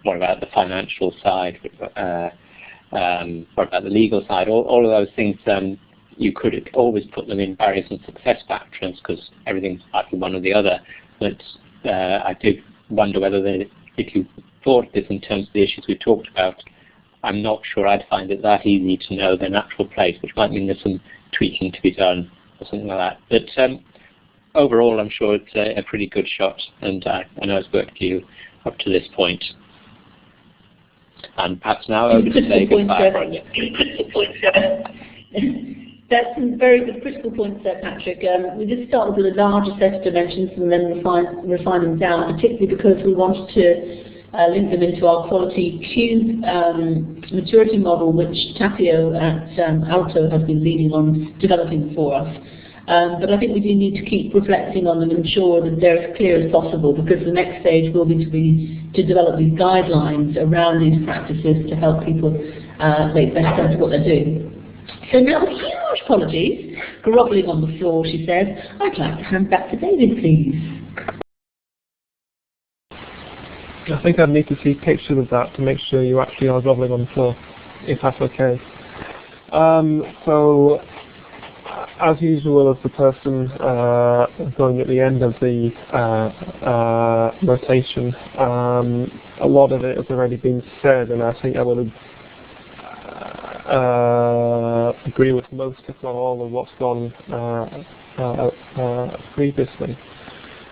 what about the financial side? What about the legal side? All of those things, you could always put them in barriers and success factors because everything's likely one or the other. But I do wonder whether if you thought this in terms of the issues we talked about, I'm not sure I'd find it that easy to know their natural place, which might mean there's some tweaking to be done or something like that. But overall, I'm sure it's a pretty good shot, and I know it's worked for you up to this point. And perhaps now over to say goodbye. That's some very good critical points there, Patrick. We just started with a larger set of dimensions and then refine them down, particularly because we wanted to link them into our quality cube maturity model, which Tapio at Alto has been leading on developing for us. But I think we do need to keep reflecting on them and ensure that they're as clear as possible, because the next stage will be to develop these guidelines around these practices to help people make best sense of what they're doing. So now, huge apologies, grovelling on the floor, she says. I'd like to hand back to David, please. I think I'd need to see pictures of that to make sure you actually are grovelling on the floor, if that's okay. So, as usual, as the person going at the end of the rotation, a lot of it has already been said, and I think I would agree with most, if not all, of what's gone previously.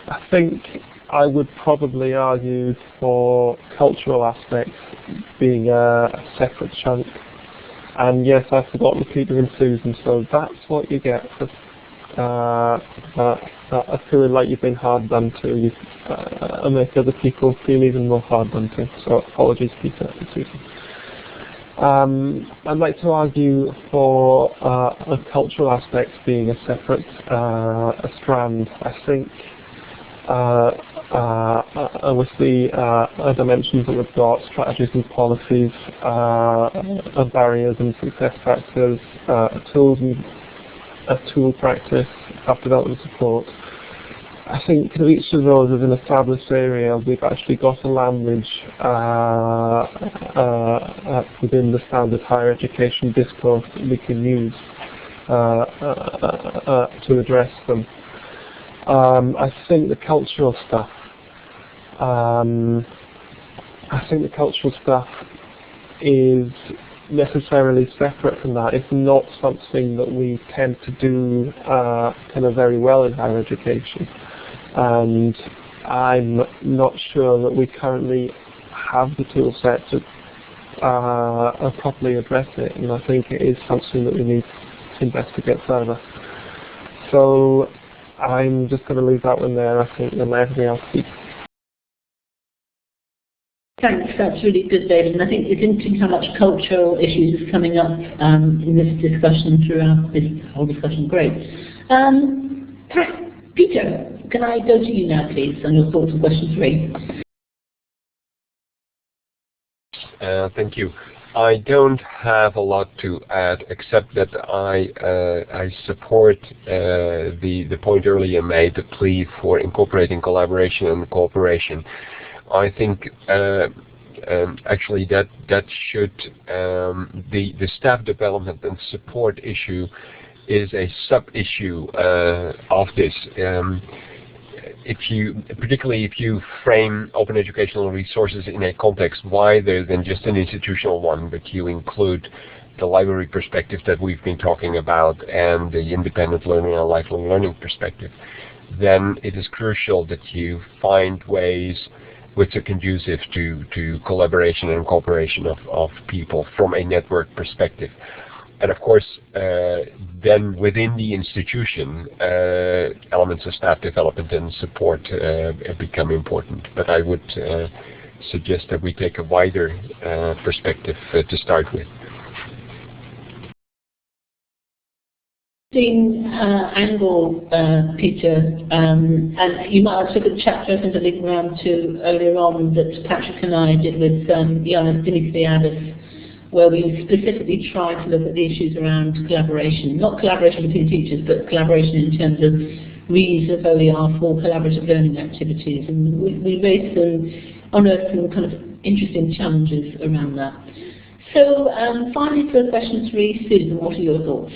I think I would probably argue for cultural aspects being a separate chunk. And yes, I've forgotten Peter and Susan, so that's what you get for feeling like you've been hard done to. You make other people feel even more hard done to. So apologies, Peter and Susan. I'd like to argue for a cultural aspect being a separate a strand. I think with the dimensions that we've got, strategies and policies, barriers and success factors, tools and tool practice, app development support. I think each of those is an established area. We've actually got a language within the standard higher education discourse that we can use to address them. I think the cultural stuff. Is necessarily separate from that. It's not something that we tend to do kind of very well in higher education, and I'm not sure that we currently have the tool set to properly address it, and I think it is something that we need to investigate further. So I'm just going to leave that one there, I think, and let everything else speak. Thanks, that's really good, David. And I think it's interesting how much cultural issues is coming up in this discussion throughout this whole discussion. Great. Peter, can I go to you now, please, on your thoughts on question 3? Thank you. I don't have a lot to add, except that I support the point earlier made, the plea for incorporating collaboration and cooperation. I think actually that should the staff development and support issue is a sub-issue of this. Particularly if you frame open educational resources in a context wider than just an institutional one, but you include the library perspective that we've been talking about and the independent learning and lifelong learning perspective, then it is crucial that you find ways which are conducive to collaboration and cooperation of people from a network perspective. And of course, then within the institution, elements of staff development and support become important. But I would suggest that we take a wider perspective to start with. Angle, Peter, and you might also look at the chapter I sent a link around to earlier on that Patrick and I did with Yannis Dimitriadis, where we specifically tried to look at the issues around collaboration, not collaboration between teachers, but collaboration in terms of reuse of OER for collaborative learning activities. And we raised some unearth some kind of interesting challenges around that. So finally, for question 3, Susan, what are your thoughts?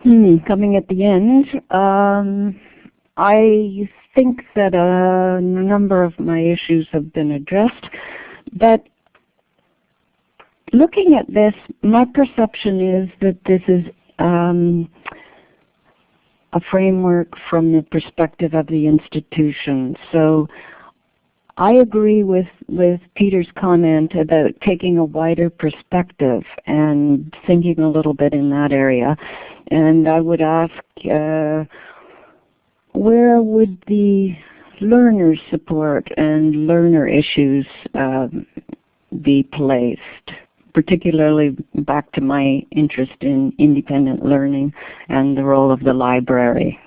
Coming at the end, I think that a number of my issues have been addressed, but looking at this, my perception is that this is a framework from the perspective of the institution. So I agree with Peter's comment about taking a wider perspective and thinking a little bit in that area. And I would ask, where would the learner support and learner issues be placed? Particularly back to my interest in independent learning and the role of the library.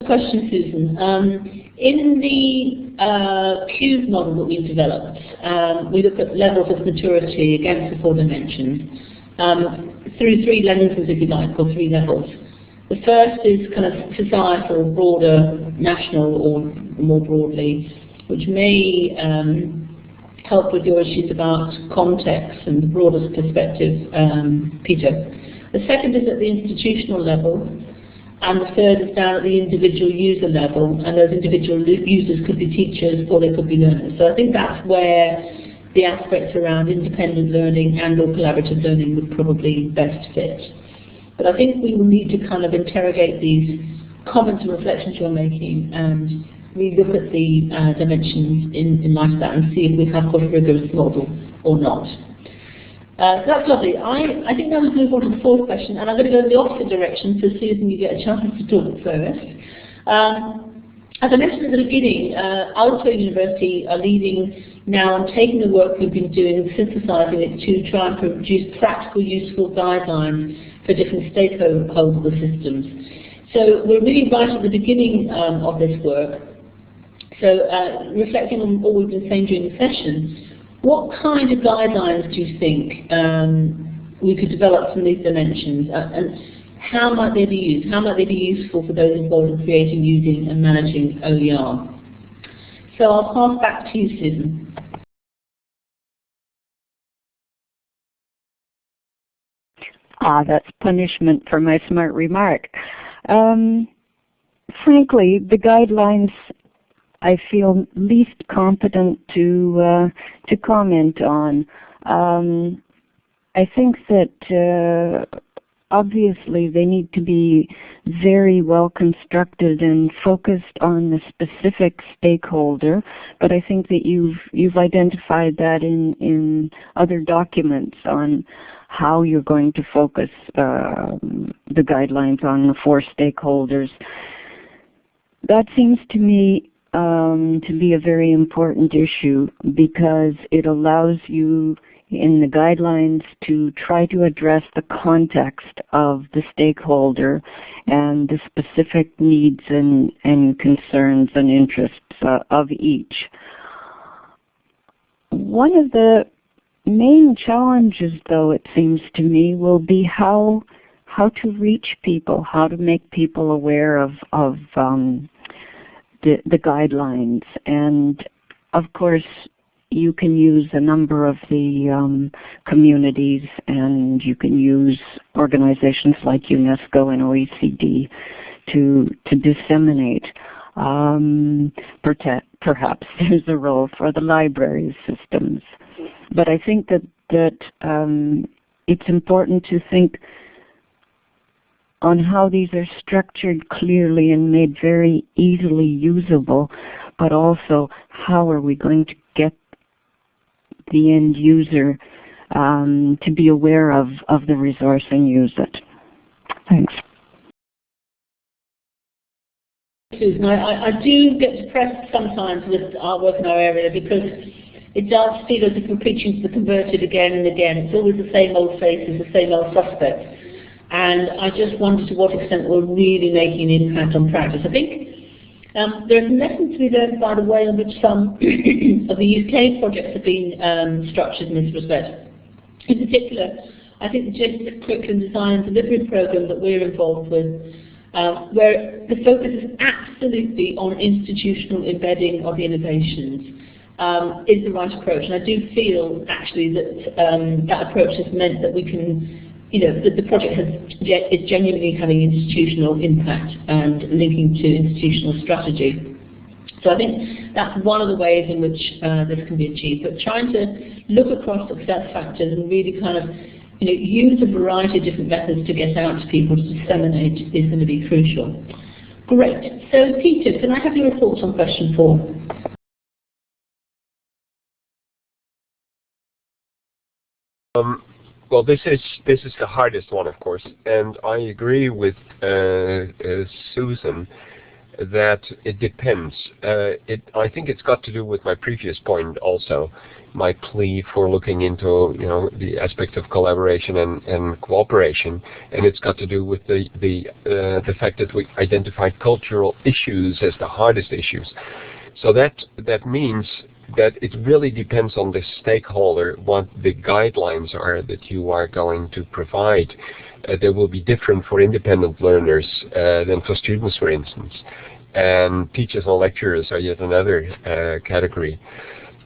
Question, Susan. In the CUES model that we've developed, we look at levels of maturity against the 4 dimensions through 3 lenses, if you like, or 3 levels. The first is kind of societal, broader, national, or more broadly, which may help with your issues about context and the broader perspective, Peter. The second is at the institutional level, and the third is down at the individual user level, and those individual users could be teachers or they could be learners. So I think that's where the aspects around independent learning and or collaborative learning would probably best fit. But I think we will need to kind of interrogate these comments and reflections you're making and we look at the dimensions in light of that and see if we have got a rigorous model or not. So that's lovely. I think now we move on to the 4th question, and I'm going to go in the opposite direction, so Susan, you get a chance to talk first. As I mentioned at the beginning, Aotearoa University are leading now on taking the work we've been doing and synthesising it to try and produce practical, useful guidelines for different stakeholder systems. So we're really right at the beginning of this work. So reflecting on what we've been saying during the session, what kind of guidelines do you think we could develop from these dimensions, and how might they be used? How might they be useful for those involved in creating, using and managing OER? So I'll pass back to you, Susan. That's punishment for my smart remark. Frankly, the guidelines I feel least competent to comment on. I think that obviously they need to be very well constructed and focused on the specific stakeholder, but I think that you've identified that in other documents on how you're going to focus the guidelines on the 4 stakeholders. That seems to me to be a very important issue because it allows you in the guidelines to try to address the context of the stakeholder and the specific needs and concerns and interests of each. One of the main challenges, though, it seems to me, will be how to reach people, how to make people aware of the guidelines. And of course, you can use a number of the communities, and you can use organizations like UNESCO and OECD to disseminate. Perhaps there's a role for the library systems. But I think that it's important to think on how these are structured clearly and made very easily usable, but also how are we going to get the end user to be aware of the resource and use it. Thanks. Susan, I do get depressed sometimes with our work in our area because it does feel as if we're preaching to the converted again and again. It's always the same old faces, the same old suspects. And I just wonder to what extent we're really making an impact on practice. I think there are some lessons to be learned, by the way, in which some of the UK projects have been structured in this respect. In particular, I think the JSTIS Curriculum Design and Delivery Programme that we're involved with, where the focus is absolutely on institutional embedding of the innovations, is the right approach. And I do feel actually that that approach has meant that we can, that the project is genuinely having institutional impact and linking to institutional strategy. So I think that's one of the ways in which this can be achieved. But trying to look across success factors and really kind of use a variety of different methods to get out to people to disseminate is going to be crucial. Great. So Peter, can I have your thoughts on question 4? Well, this is the hardest one, of course, and I agree with Susan that it depends. I think it's got to do with my previous point also, my plea for looking into the aspect of collaboration and cooperation, and it's got to do with the fact that we identified cultural issues as the hardest issues. So that means that it really depends on the stakeholder what the guidelines are that you are going to provide. They will be different for independent learners than for students, for instance. And teachers and lecturers are yet another category.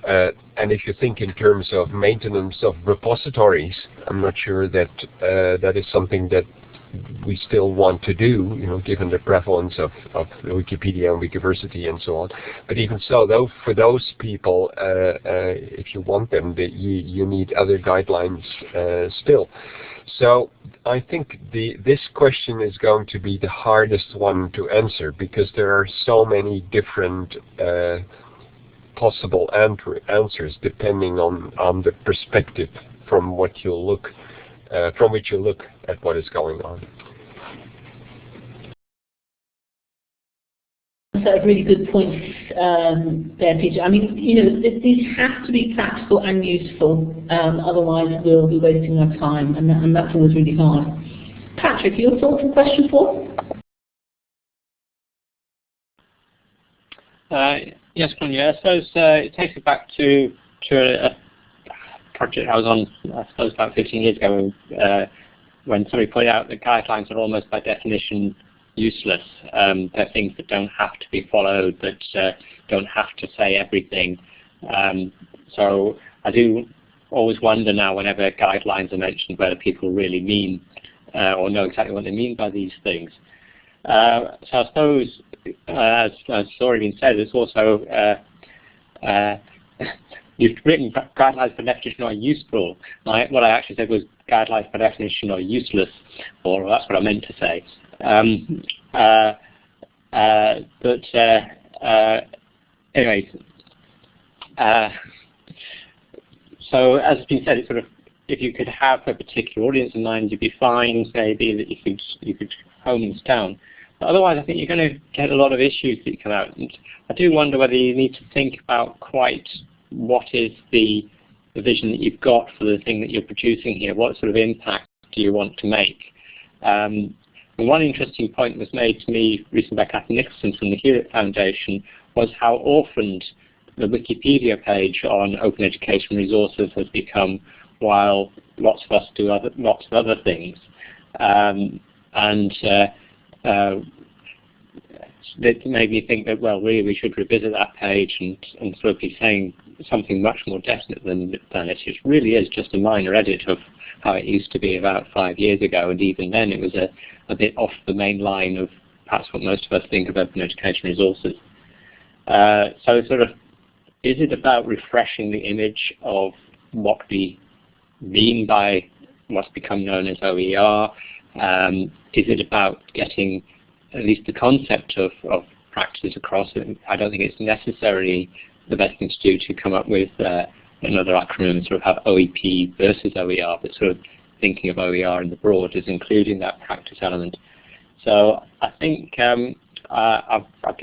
And if you think in terms of maintenance of repositories, I'm not sure that that is something that we still want to do, given the prevalence of Wikipedia and Wikiversity and so on. But even so, though, for those people, if you want them, you need other guidelines still. So I think this question is going to be the hardest one to answer because there are so many different possible answers depending on the perspective from which you look at what is going on. That's a really good point there, Peter. I mean, these have to be practical and useful, otherwise we'll be wasting our time, and that's always really hard. Patrick, your thoughts on question 4? Yes, Claudia. I suppose it takes it back to a project I was on, I suppose, about 15 years ago, when somebody pointed out that guidelines are almost by definition useless. They're things that don't have to be followed, that don't have to say everything. So I do always wonder now, whenever guidelines are mentioned, whether people really mean or know exactly what they mean by these things. So I suppose, as already been said, it's also you've written guidelines by definition are useful. What I actually said was guidelines by definition are useless, or that's what I meant to say. Anyways, so as has been said, it's sort of, if you could have a particular audience in mind, you'd be fine. Maybe that you could hone this down. But otherwise, I think you're going to get a lot of issues that come out. And I do wonder whether you need to think about quite what is the vision that you've got for the thing that you're producing here. What sort of impact do you want to make? And one interesting point was made to me recently by Kathy Nicholson from the Hewlett Foundation was how orphaned the Wikipedia page on open education resources has become, while lots of us do lots of other things. That made me think that, well, really we should revisit that page and sort of be saying something much more definite than it. It really is just a minor edit of how it used to be about 5 years ago, and even then it was a bit off the main line of perhaps what most of us think of open education resources. So sort of, is it about refreshing the image of what we mean by what's become known as OER? Is it about getting at least the concept of practice across it? I don't think it's necessarily the best thing to do to come up with another acronym and sort of have OEP versus OER, but sort of thinking of OER in the broad as including that practice element. So I think I've given